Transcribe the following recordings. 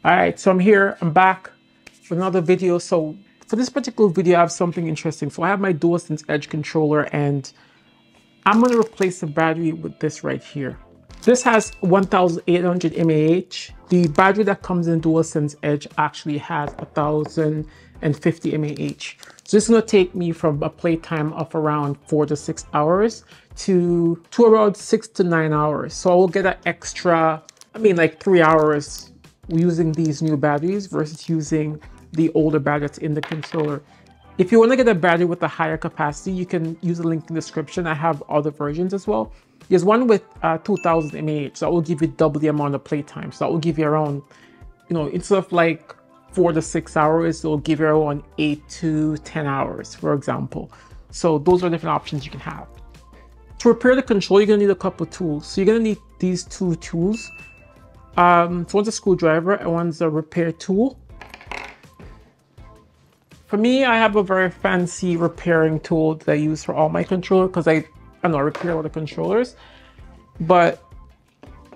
All right, so I'm back with another video. So for this particular video, I have something interesting. So I have my DualSense Edge controller and I'm going to replace the battery with this right here. This has 1800 mAh. The battery that comes in DualSense Edge actually has 1050 mAh. So this is going to take me from a playtime of around 4 to 6 hours to around 6 to 9 hours. So I will get an extra, like 3 hours using these new batteries versus using the older battery that's in the controller. If you want to get a battery with a higher capacity, you can use the link in the description. I have other versions as well. There's one with 2000 mAh, so that will give you double the amount of playtime. So that will give you around, instead of like 4 to 6 hours, it will give you around 8 to 10 hours, for example. So those are different options you can have. To repair the controller, you're going to need a couple of tools. So you're going to need these two tools. So one's a screwdriver and one's a repair tool. For me, I have a very fancy repairing tool that I use for all my controllers because I repair all the controllers. But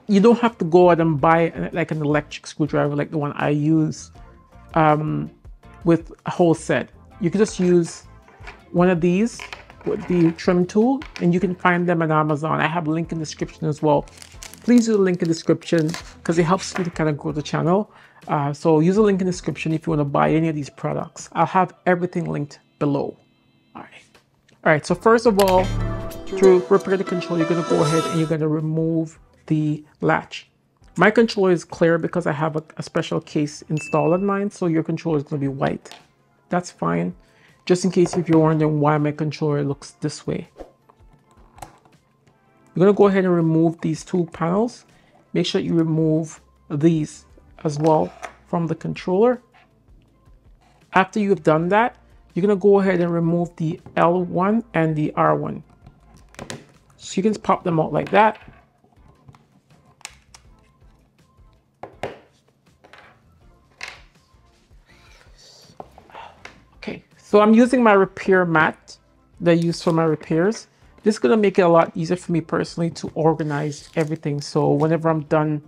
you don't have to go out and buy like an electric screwdriver like the one I use with a whole set. You can just use one of these with the trim tool and you can find them on Amazon. I have a link in the description as well. Please use the link in the description because it helps me to kind of grow the channel. So use the link in the description if you want to buy any of these products. I'll have everything linked below. All right, so first of all, to repair the controller, you're going to go ahead and you're going to remove the latch. My controller is clear because I have a special case installed on mine, so your controller is going to be white. That's fine. Just in case if you're wondering why my controller looks this way. You're going to go ahead and remove these two panels. Make sure you remove these as well from the controller. After you've done that, you're going to go ahead and remove the L1 and the R1. So you can just pop them out like that. Okay, so I'm using my repair mat that I use for my repairs. This is going to make it a lot easier for me personally to organize everything. So whenever I'm done,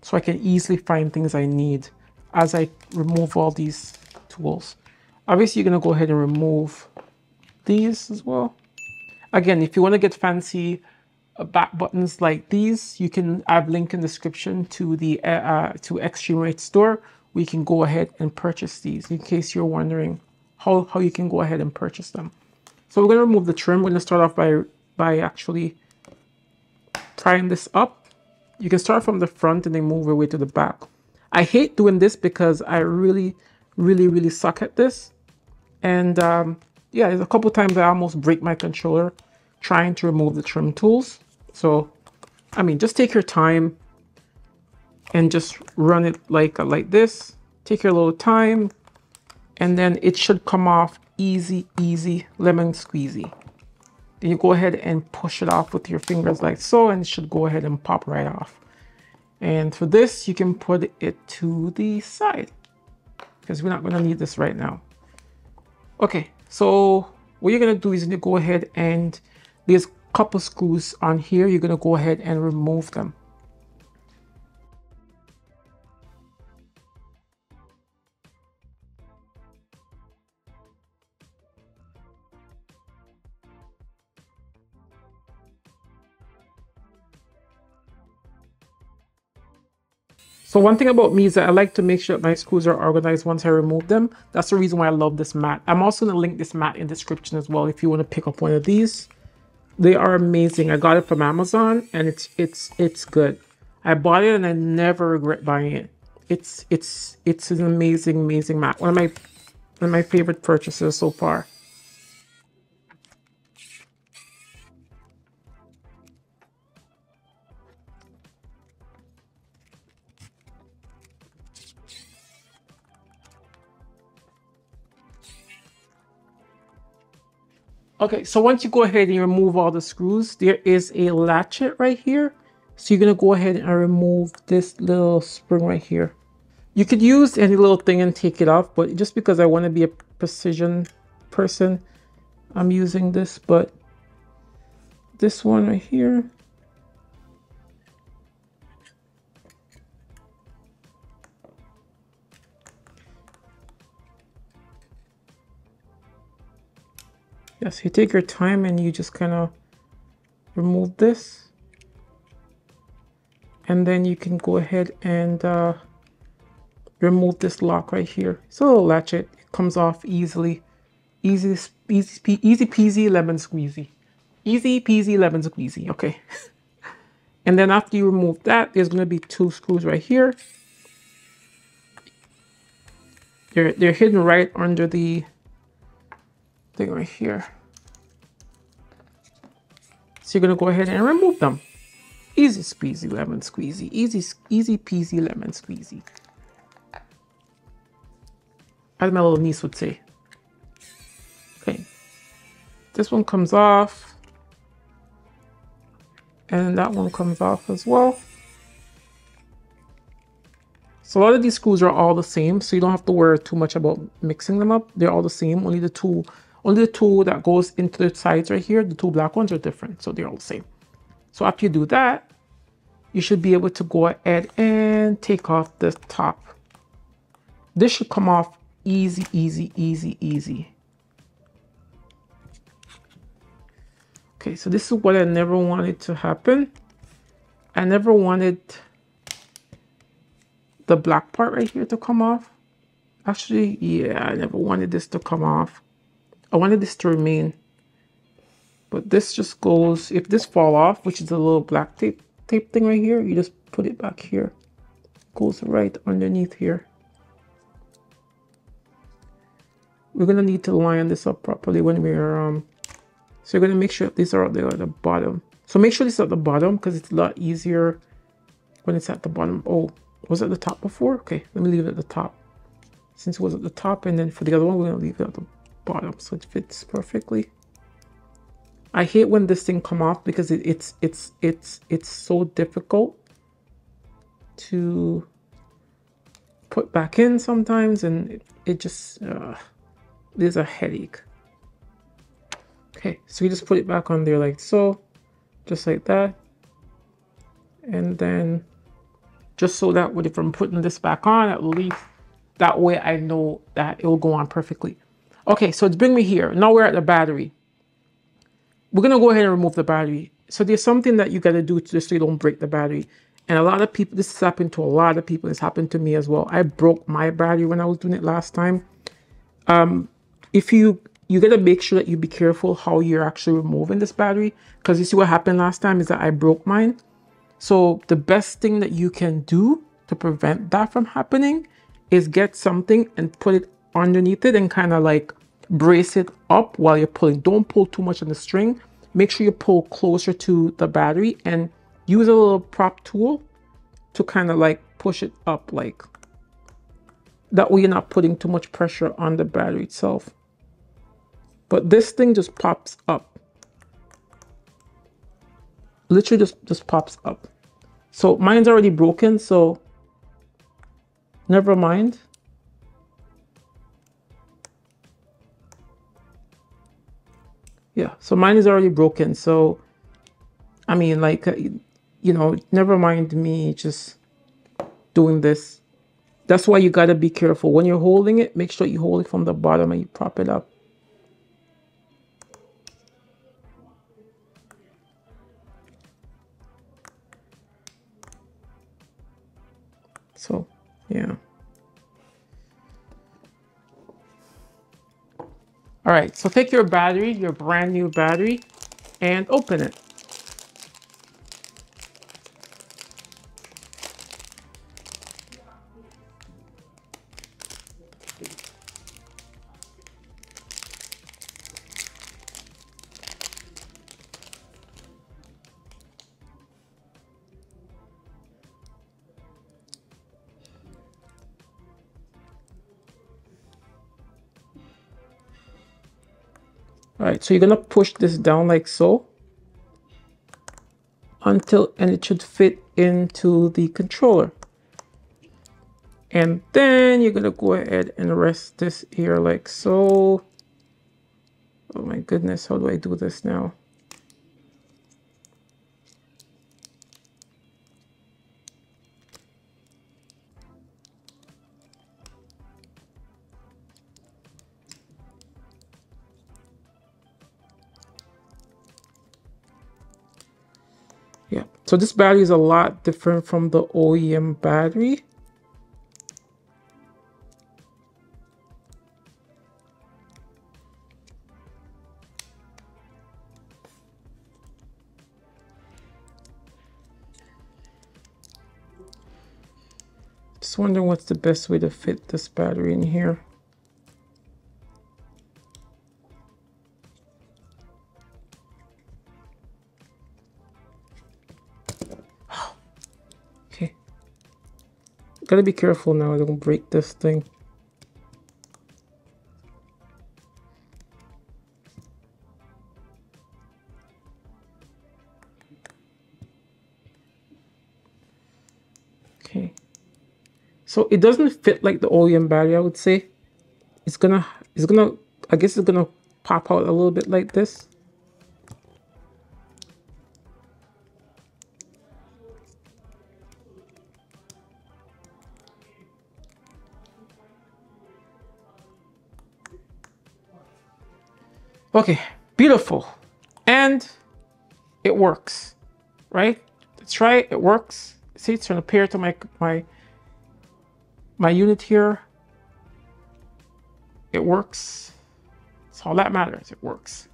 so I can easily find things I need as I remove all these tools. Obviously, you're going to go ahead and remove these as well. Again, if you want to get fancy back buttons like these, you can, I have a link in the description to the to ExtremeRate store where you can go ahead and purchase these in case you're wondering how you can go ahead and purchase them. So we're going to remove the trim. We're going to start off by actually prying this up. You can start from the front and then move your way to the back. I hate doing this because I really suck at this. And yeah, there's a couple times I almost break my controller trying to remove the trim tools. So, just take your time and just run it like this. Take your little time and then it should come off easy, lemon squeezy. Then you go ahead and push it off with your fingers like so, and it should go ahead and pop right off. And for this, you can put it to the side because we're not going to need this right now. Okay, so what you're going to do is you go ahead and there's a couple screws on here. You're going to go ahead and remove them. So one thing about me is that I like to make sure that my screws are organized once I remove them. That's the reason why I love this mat. I'm also going to link this mat in the description as well if you want to pick up one of these. They are amazing. I got it from Amazon and it's good. I bought it and I never regret buying it. It's an amazing mat. One of my favorite purchases so far. Okay, so once you go ahead and you remove all the screws, there is a latchet right here. So you're going to go ahead and remove this little spring right here. You could use any little thing and take it off, but just because I want to be a precision person, I'm using this. But this one right here, Yes, you take your time and you just kind of remove this. And then you can go ahead and remove this lock right here. It's a little latchet. It comes off easily. Easy peasy lemon squeezy. Easy peasy lemon squeezy. Okay. And then after you remove that, there's going to be 2 screws right here. They're hidden right under the thing right here. So you're going to go ahead and remove them. Easy squeezy lemon squeezy. Easy peasy lemon squeezy. As my little niece would say. Okay. This one comes off. And that one comes off as well. So a lot of these screws are all the same, so you don't have to worry too much about mixing them up. They're all the same. Only the two that goes into the sides right here, the 2 black ones are different, so they're all the same. So after you do that, you should be able to go ahead and take off the top. This should come off easy, easy, easy, easy. Okay, so this is what I never wanted to happen. I never wanted the black part right here to come off. Actually, yeah, I never wanted this to come off. I wanted this to remain. But this just goes, if this fall off, which is a little black tape thing right here, you just put it back here. Goes right underneath here. We're gonna need to line this up properly when we're so you're gonna make sure these are there at the bottom. So make sure this is at the bottom because it's a lot easier when it's at the bottom. Oh, was it at the top before? Okay, let me leave it at the top. Since it was at the top, and then for the other one, we're gonna leave it at the bottom so it fits perfectly. I hate when this thing come off because it's so difficult to put back in sometimes, and it just there's a headache. Okay, so you just put it back on there like so, just like that, and then just so that if I'm putting this back on, at least that way I know that it will go on perfectly. Okay, so it's bring me here. Now we're at the battery. We're gonna go ahead and remove the battery. So there's something that you gotta do just so you don't break the battery. And a lot of people, this has happened to a lot of people. It's happened to me as well. I broke my battery when I was doing it last time. If you gotta make sure that you be careful how you're actually removing this battery, because you see what happened last time is that I broke mine. So the best thing that you can do to prevent that from happening is get something and put it underneath it and kind of like brace it up while you're pulling. Don't pull too much on the string. Make sure you pull closer to the battery and use a little prop tool to kind of like push it up, like that way you're not putting too much pressure on the battery itself. But this thing just pops up. Literally just pops up. So mine's already broken, so never mind. Yeah, so mine is already broken. So, I mean, like, you know, never mind me just doing this. That's why you gotta be careful. When you're holding it, make sure you hold it from the bottom and you prop it up. So, yeah. All right, so take your battery, your brand new battery, and open it. All right, so you're gonna push this down like so until, and it should fit into the controller. And then you're gonna go ahead and rest this here like so. Oh my goodness, how do I do this now? So this battery is a lot different from the OEM battery. Just wondering what's the best way to fit this battery in here. Okay. Gotta be careful now, I don't break this thing. Okay. So it doesn't fit like the OEM battery, I would say. It's gonna, I guess it's gonna pop out a little bit like this. Okay, beautiful. And it works, right? Let's try it, it works. See, it's gonna pair to my unit here. It works. That's all that matters, it works.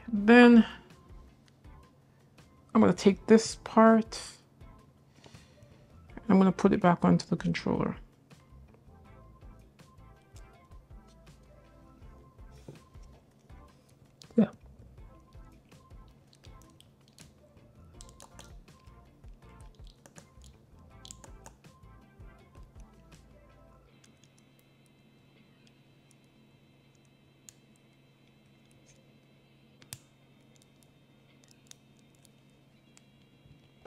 And then I'm gonna take this part, I'm gonna put it back onto the controller. Yeah.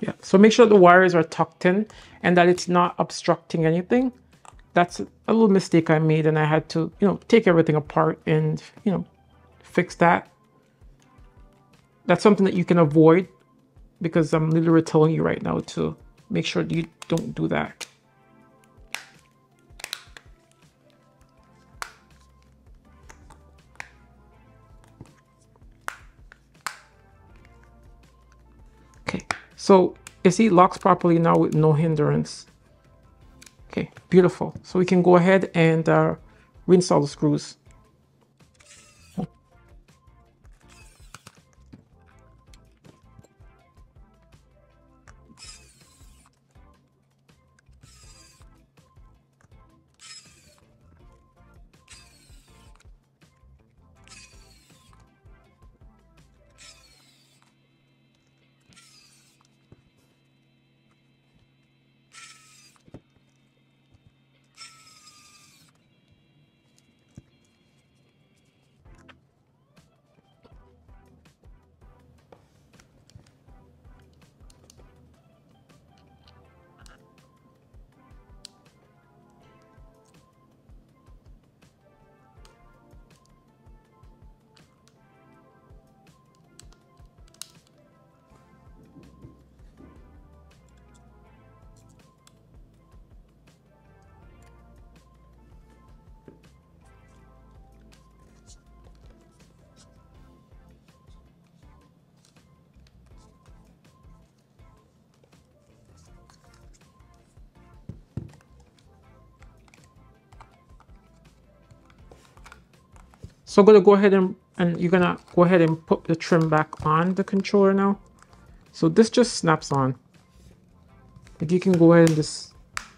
Yeah, so make sure the wires are tucked in and that it's not obstructing anything. That's a little mistake I made, and I had to, take everything apart and, fix that. That's something that you can avoid, because I'm literally telling you right now to make sure you don't do that. Okay, so you see it locks properly now with no hindrance. Okay, beautiful. So we can go ahead and reinstall the screws. So I'm gonna go ahead and you're gonna go ahead and put the trim back on the controller now. So this just snaps on. If you can go ahead and just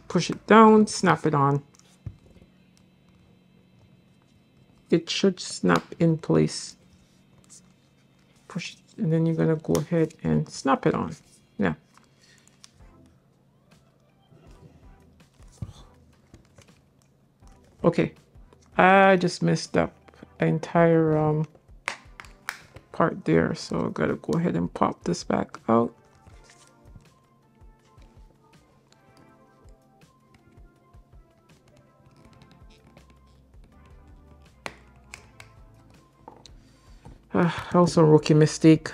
push it down, snap it on. It should snap in place. Push it, and then you're gonna go ahead and snap it on. Yeah. Okay, I just messed up an entire part there, so I gotta go ahead and pop this back out. Also a rookie mistake.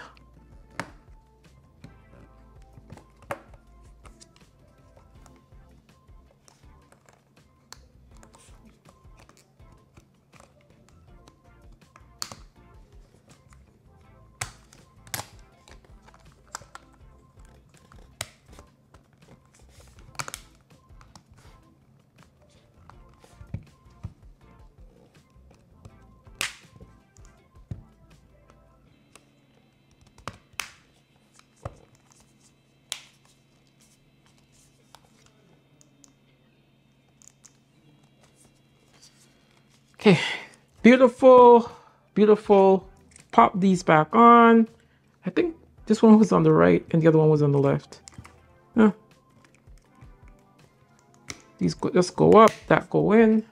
Okay, beautiful, beautiful. Pop these back on. I think this one was on the right and the other one was on the left. Yeah. These just go up, that go in.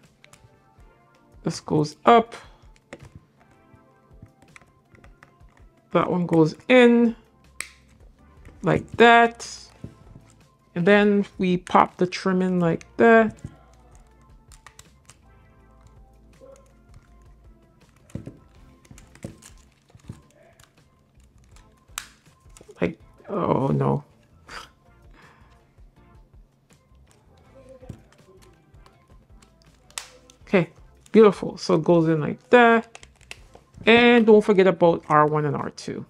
This goes up. That one goes in like that. And then we pop the trim in like that. Like, oh no. Okay, beautiful. So it goes in like that. And don't forget about R1 and R2.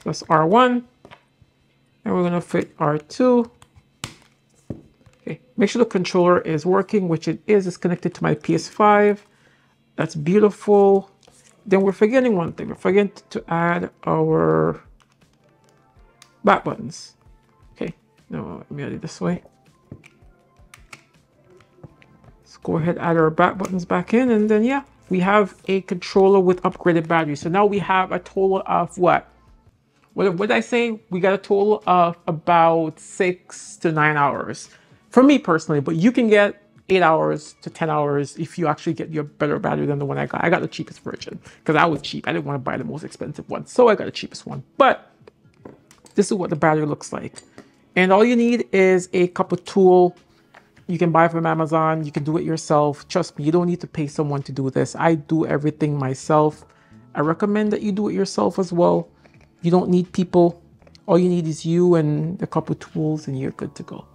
That's R1. And we're gonna fit R2. Okay, make sure the controller is working, which it is. It's connected to my PS5. That's beautiful. Then we're forgetting one thing. We're forgetting to add our back buttons. Okay, no, let me add it this way. Let's go ahead, add our back buttons back in, and then yeah, we have a controller with upgraded battery. So now we have a total of what? What did I say? We got a total of about 6 to 9 hours. For me personally, but you can get 8 hours to 10 hours if you actually get your better battery than the one I got. I got the cheapest version because I was cheap. I didn't want to buy the most expensive one, so I got the cheapest one. But this is what the battery looks like. And all you need is a couple tool. You can buy from Amazon. You can do it yourself. Trust me, you don't need to pay someone to do this. I do everything myself. I recommend that you do it yourself as well. You don't need people. All you need is you and a couple tools and you're good to go.